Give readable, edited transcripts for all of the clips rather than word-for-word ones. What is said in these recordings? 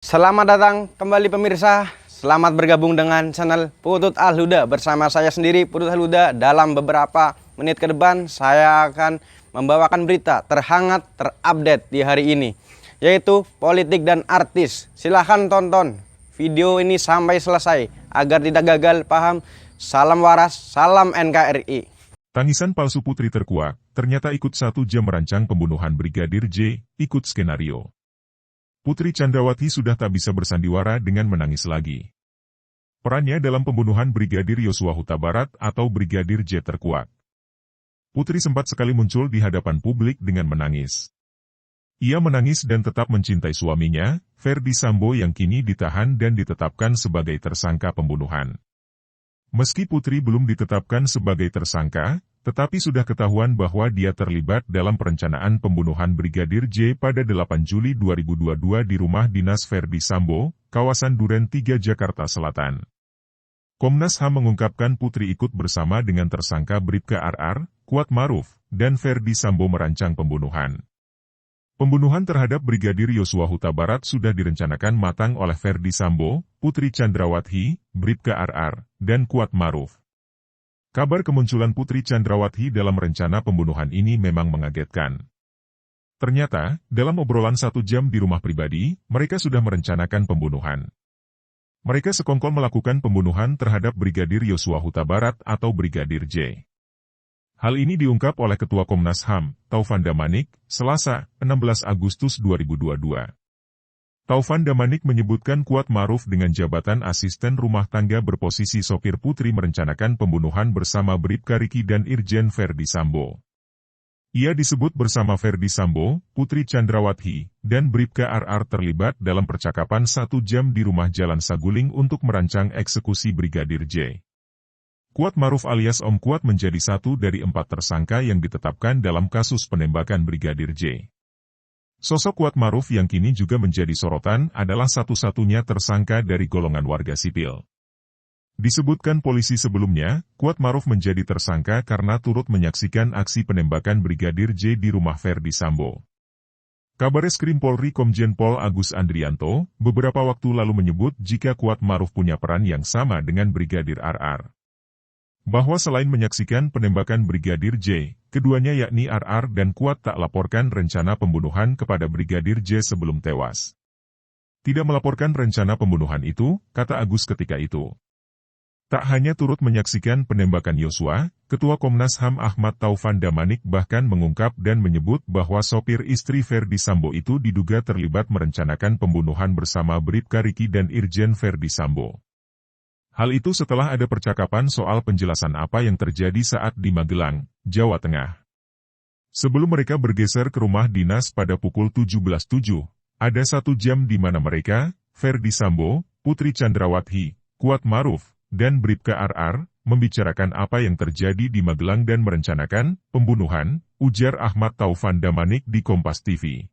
Selamat datang kembali pemirsa. Selamat bergabung dengan channel Putut Al-Huda. Bersama saya sendiri Putut Al-Huda. Dalam beberapa menit ke depan saya akan membawakan berita terhangat terupdate di hari ini, yaitu politik dan artis. Silahkan tonton video ini sampai selesai agar tidak gagal paham. Salam waras, salam NKRI. Tangisan palsu Putri terkuak, ternyata ikut 1 jam merancang pembunuhan Brigadir J, ikut skenario. Putri Chandrawati sudah tak bisa bersandiwara dengan menangis lagi. Perannya dalam pembunuhan Brigadir Yosua Huta Barat atau Brigadir J terkuak. Putri sempat sekali muncul di hadapan publik dengan menangis. Ia menangis dan tetap mencintai suaminya, Ferdy Sambo yang kini ditahan dan ditetapkan sebagai tersangka pembunuhan. Meski Putri belum ditetapkan sebagai tersangka, tetapi sudah ketahuan bahwa dia terlibat dalam perencanaan pembunuhan Brigadir J pada 8 Juli 2022 di rumah dinas Ferdy Sambo, kawasan Duren 3 Jakarta Selatan. Komnas HAM mengungkapkan Putri ikut bersama dengan tersangka Bribka RR, Kuat Maruf, dan Ferdy Sambo merancang pembunuhan. Pembunuhan terhadap Brigadir Yosua Huta Barat sudah direncanakan matang oleh Ferdy Sambo, Putri Chandrawati, Bribka RR, dan Kuat Maruf. Kabar kemunculan Putri Chandrawati dalam rencana pembunuhan ini memang mengagetkan. Ternyata, dalam obrolan 1 jam di rumah pribadi, mereka sudah merencanakan pembunuhan. Mereka sekongkol melakukan pembunuhan terhadap Brigadir Yosua Huta Barat atau Brigadir J. Hal ini diungkap oleh Ketua Komnas HAM, Taufan Damanik, Selasa, 16 Agustus 2022. Taufan Damanik menyebutkan Kuat Maruf dengan jabatan asisten rumah tangga berposisi sopir Putri merencanakan pembunuhan bersama Bribka Riki dan Irjen Ferdy Sambo. Ia disebut bersama Ferdy Sambo, Putri Chandrawati, dan Bribka RR terlibat dalam percakapan 1 jam di rumah Jalan Saguling untuk merancang eksekusi Brigadir J. Kuat Maruf alias Om Kuat menjadi 1 dari 4 tersangka yang ditetapkan dalam kasus penembakan Brigadir J. Sosok Kuat Maruf yang kini juga menjadi sorotan adalah satu-satunya tersangka dari golongan warga sipil. Disebutkan polisi sebelumnya, Kuat Maruf menjadi tersangka karena turut menyaksikan aksi penembakan Brigadir J di rumah Ferdy Sambo. Kabareskrim Polri Komjen Pol Agus Andrianto, beberapa waktu lalu menyebut jika Kuat Maruf punya peran yang sama dengan Brigadir RR. Bahwa selain menyaksikan penembakan Brigadir J, keduanya yakni RR dan Kuat tak laporkan rencana pembunuhan kepada Brigadir J sebelum tewas. Tidak melaporkan rencana pembunuhan itu, kata Agus ketika itu. Tak hanya turut menyaksikan penembakan Yosua, Ketua Komnas HAM Ahmad Taufan Damanik bahkan mengungkap dan menyebut bahwa sopir istri Ferdy Sambo itu diduga terlibat merencanakan pembunuhan bersama Bribka Riki dan Irjen Ferdy Sambo. Hal itu setelah ada percakapan soal penjelasan apa yang terjadi saat di Magelang, Jawa Tengah. Sebelum mereka bergeser ke rumah dinas pada pukul 17.07, ada 1 jam di mana mereka, Ferdy Sambo, Putri Chandrawati, Kuat Maruf, dan Bribka RR, membicarakan apa yang terjadi di Magelang dan merencanakan pembunuhan, ujar Ahmad Taufan Damanik di Kompas TV.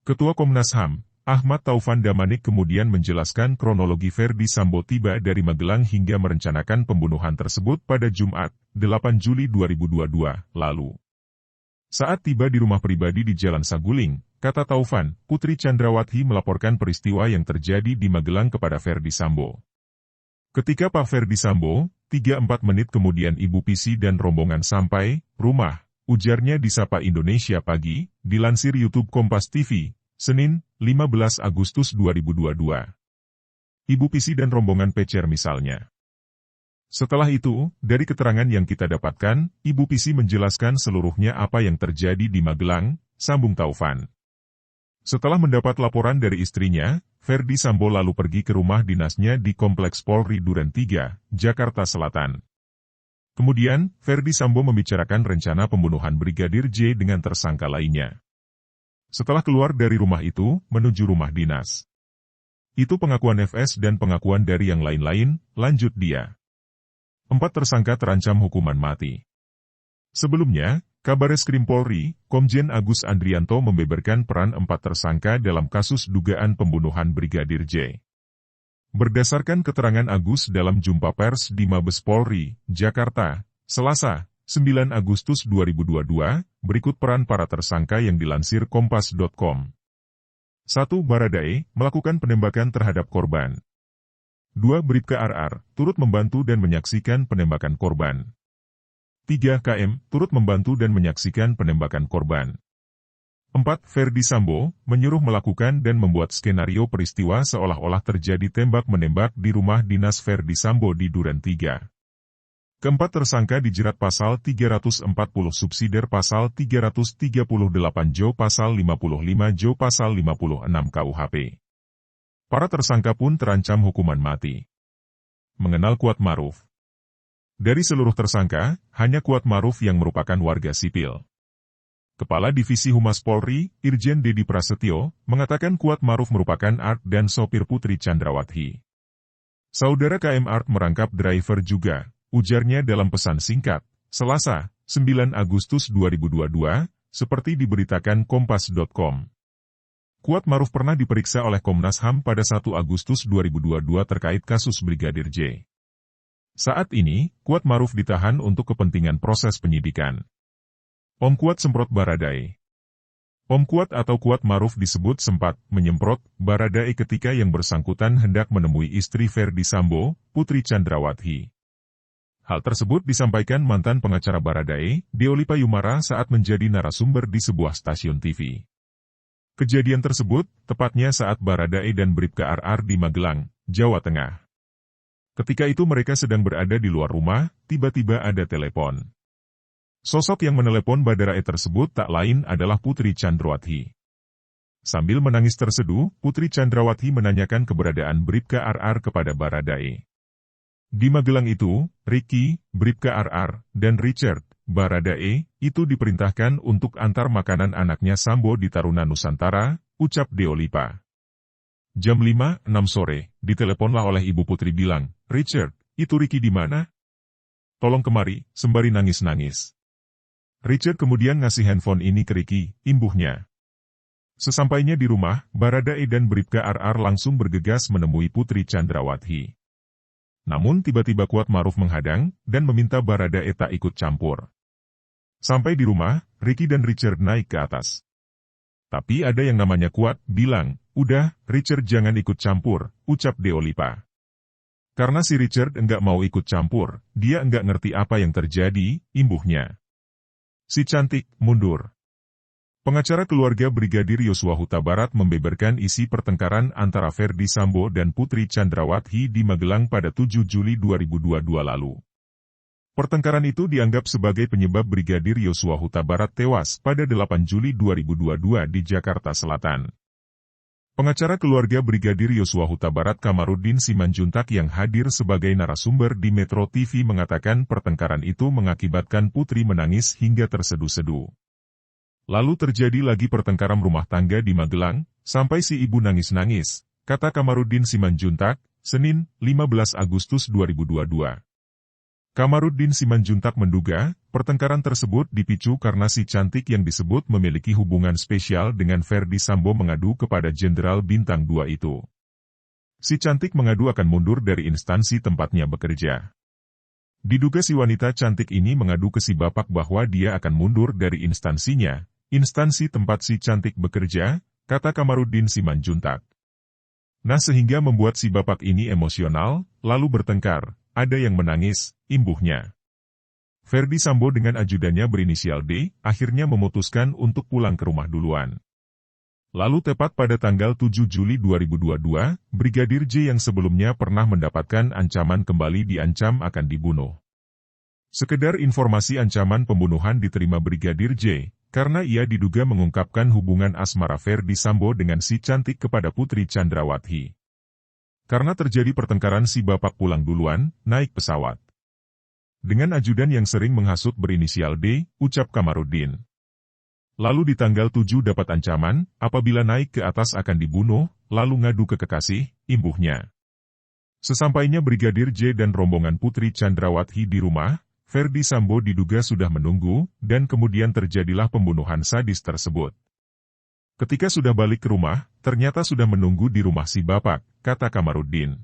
Ketua Komnas HAM, Ahmad Taufan Damanik kemudian menjelaskan kronologi Ferdy Sambo tiba dari Magelang hingga merencanakan pembunuhan tersebut pada Jumat, 8 Juli 2022, lalu. Saat tiba di rumah pribadi di Jalan Saguling, kata Taufan, Putri Chandrawati melaporkan peristiwa yang terjadi di Magelang kepada Ferdy Sambo. Ketika Pak Ferdy Sambo, 3-4 menit kemudian Ibu Pisi dan rombongan sampai rumah, ujarnya di Sapa Indonesia Pagi, dilansir YouTube Kompas TV, Senin, 15 Agustus 2022. Ibu Pisi dan rombongan pecer misalnya. Setelah itu, dari keterangan yang kita dapatkan, Ibu Pisi menjelaskan seluruhnya apa yang terjadi di Magelang, sambung Taufan. Setelah mendapat laporan dari istrinya, Ferdy Sambo lalu pergi ke rumah dinasnya di Kompleks Polri Duren 3, Jakarta Selatan. Kemudian, Ferdy Sambo membicarakan rencana pembunuhan Brigadir J dengan tersangka lainnya. Setelah keluar dari rumah itu, menuju rumah dinas. Itu pengakuan FS dan pengakuan dari yang lain-lain, lanjut dia. 4 tersangka terancam hukuman mati. Sebelumnya, Kabareskrim Polri, Komjen Agus Andrianto membeberkan peran 4 tersangka dalam kasus dugaan pembunuhan Brigadir J. Berdasarkan keterangan Agus dalam jumpa pers di Mabes Polri, Jakarta, Selasa, 9 Agustus 2022, berikut peran para tersangka yang dilansir Kompas.com. 1. Baradae melakukan penembakan terhadap korban. 2. Bribka RR turut membantu dan menyaksikan penembakan korban. 3. KM turut membantu dan menyaksikan penembakan korban. 4. Ferdi Sambo menyuruh melakukan dan membuat skenario peristiwa seolah-olah terjadi tembak-menembak di rumah dinas Ferdi Sambo di Duren 3. Keempat tersangka dijerat pasal 340 subsidiar pasal 338 Jo pasal 55 Jo pasal 56 KUHP. Para tersangka pun terancam hukuman mati. Mengenal Kuat Maruf. Dari seluruh tersangka, hanya Kuat Maruf yang merupakan warga sipil. Kepala Divisi Humas Polri, Irjen Dedi Prasetyo, mengatakan Kuat Maruf merupakan Art dan sopir Putri Chandrawati. Saudara KM Art merangkap driver juga, ujarnya dalam pesan singkat, Selasa, 9 Agustus 2022, seperti diberitakan Kompas.com. Kuat Maruf pernah diperiksa oleh Komnas HAM pada 1 Agustus 2022 terkait kasus Brigadir J. Saat ini, Kuat Maruf ditahan untuk kepentingan proses penyidikan. Om Kuat semprot Baradae. Om Kuat atau Kuat Maruf disebut sempat menyemprot Baradae ketika yang bersangkutan hendak menemui istri Ferdi Sambo, Putri Chandrawati. Hal tersebut disampaikan mantan pengacara Baradae, Deolipa Yumara saat menjadi narasumber di sebuah stasiun TV. Kejadian tersebut, tepatnya saat Baradae dan Bribka RR di Magelang, Jawa Tengah. Ketika itu mereka sedang berada di luar rumah, tiba-tiba ada telepon. Sosok yang menelepon Baradae tersebut tak lain adalah Putri Chandrawati. Sambil menangis terseduh, Putri Chandrawati menanyakan keberadaan Bribka RR kepada Baradae. Di Magelang itu, Ricky, Bribka RR, dan Richard, Baradae, itu diperintahkan untuk antar makanan anaknya Sambo di Taruna Nusantara, ucap Deolipa. Jam 5.06 sore, diteleponlah oleh Ibu Putri bilang, Richard, itu Ricky di mana? Tolong kemari, sembari nangis-nangis. Richard kemudian ngasih handphone ini ke Ricky, imbuhnya. Sesampainya di rumah, Baradae dan Bribka RR langsung bergegas menemui Putri Chandrawati. Namun tiba-tiba Kuat Maruf menghadang, dan meminta Baradae tak ikut campur. Sampai di rumah, Ricky dan Richard naik ke atas. Tapi ada yang namanya Kuat, bilang, udah, Richard jangan ikut campur, ucap Deolipa. Karena si Richard enggak mau ikut campur, dia enggak ngerti apa yang terjadi, imbuhnya. Si cantik, mundur. Pengacara keluarga Brigadir Yosua Huta Barat membeberkan isi pertengkaran antara Ferdi Sambo dan Putri Chandrawati di Magelang pada 7 Juli 2022 lalu. Pertengkaran itu dianggap sebagai penyebab Brigadir Yosua Huta Barat tewas pada 8 Juli 2022 di Jakarta Selatan. Pengacara keluarga Brigadir Yosua Huta Barat Kamarudin Simanjuntak yang hadir sebagai narasumber di Metro TV mengatakan pertengkaran itu mengakibatkan Putri menangis hingga terseduh-seduh. Lalu terjadi lagi pertengkaran rumah tangga di Magelang, sampai si ibu nangis-nangis, kata Kamarudin Simanjuntak, Senin, 15 Agustus 2022. Kamarudin Simanjuntak menduga, pertengkaran tersebut dipicu karena si cantik yang disebut memiliki hubungan spesial dengan Ferdi Sambo mengadu kepada Jenderal Bintang 2 itu. Si cantik mengadu akan mundur dari instansi tempatnya bekerja. Diduga si wanita cantik ini mengadu ke si bapak bahwa dia akan mundur dari instansinya, instansi tempat si cantik bekerja, kata Kamarudin Simanjuntak. Nah sehingga membuat si bapak ini emosional, lalu bertengkar, ada yang menangis, imbuhnya. Ferdi Sambo dengan ajudannya berinisial D, akhirnya memutuskan untuk pulang ke rumah duluan. Lalu tepat pada tanggal 7 Juli 2022, Brigadir J yang sebelumnya pernah mendapatkan ancaman kembali diancam akan dibunuh. Sekedar informasi ancaman pembunuhan diterima Brigadir J, karena ia diduga mengungkapkan hubungan asmara Ferdi Sambo dengan si cantik kepada Putri Chandrawati. Karena terjadi pertengkaran si bapak pulang duluan, naik pesawat. Dengan ajudan yang sering menghasut berinisial D, ucap Kamarudin. Lalu di tanggal 7 dapat ancaman, apabila naik ke atas akan dibunuh, lalu ngadu ke kekasih, imbuhnya. Sesampainya Brigadir J dan rombongan Putri Chandrawati di rumah, Ferdi Sambo diduga sudah menunggu, dan kemudian terjadilah pembunuhan sadis tersebut. Ketika sudah balik ke rumah, ternyata sudah menunggu di rumah si bapak, kata Kamarudin.